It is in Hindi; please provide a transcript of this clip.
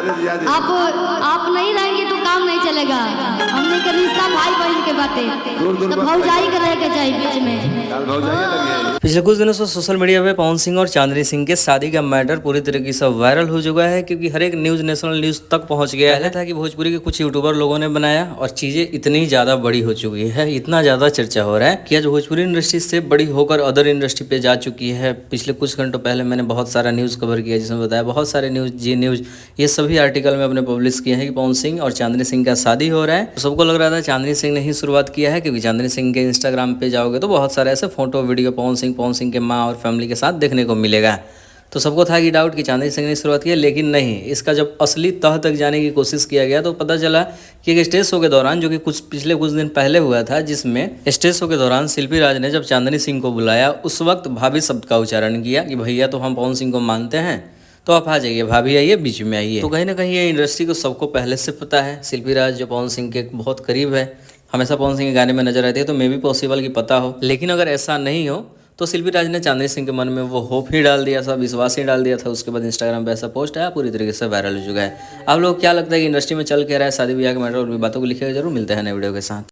आप नहीं रहेंगे तो काम नहीं चलेगा। हमने के रिश्ता भाई बहन के बातें तो भौजाई के रह के चाहिए बीच में। पिछले कुछ दिनों से सोशल मीडिया पे पवन सिंह और चांदनी सिंह के शादी का मैटर पूरी तरीके से वायरल हो चुका है, क्योंकि हर एक न्यूज नेशनल न्यूज तक पहुंच गया है। था कि भोजपुरी के कुछ यूट्यूबर लोगों ने बनाया और चीजें इतनी ज्यादा बड़ी हो चुकी है, इतना ज्यादा चर्चा हो रहा है कि आज भोजपुरी इंडस्ट्री से बड़ी होकर अदर इंडस्ट्री पे जा चुकी है। पिछले कुछ घंटों पहले मैंने बहुत सारा न्यूज कवर किया, जिसमें बताया बहुत सारे न्यूज, जी न्यूज, ये सभी आर्टिकल में अपने पब्लिश किए हैं कि पवन सिंह और चांदनी सिंह का शादी हो रहा है। तो सबको लग रहा था चांदनी सिंह ने ही शुरुआत किया है, क्योंकि चांदनी सिंह के इंस्टाग्राम पे जाओगे तो बहुत सारे ऐसे फोटो वीडियो पवन सिंह के माँ और फैमिली के साथ देखने को मिलेगा। तो सबको था कि डाउट कि चांदनी सिंह ने शुरुआत की है, लेकिन नहीं। इसका जब असली तह तक जाने की कोशिश किया गया तो पता चला कि एक स्टेज शो के दौरान, जो कि पिछले कुछ दिन पहले हुआ था, जिसमें स्टेज शो के दौरान शिल्पी राज ने जब चांदनी सिंह को बुलाया, उस वक्त भाभी शब्द का उच्चारण किया कि भैया तो हम पवन सिंह को मानते हैं, तो आप आ जाइए, भाभी आइए, बीच में आइए। तो कहीं ना कहीं ये इंडस्ट्री को सबको पहले से पता है। शिल्पी राज जो पवन सिंह के बहुत करीब है, हमेशा पवन सिंह के गाने में नजर आती है, तो मे भी पॉसिबल कि पता हो। लेकिन अगर ऐसा नहीं हो तो शिल्पी राज ने चांदनी सिंह के मन में वो होप ही डाल दिया था, विश्वास ही डाल दिया था। उसके बाद इंस्टाग्राम पे ऐसा पोस्ट आया, पूरी तरीके से वायरल हो चुका है। आप लोग क्या लगता है कि इंडस्ट्री में चल के रहा है शादी ब्याह के मैटर और भी बातों को लिखिएगा जरूर। मिलते हैं नए वीडियो के साथ।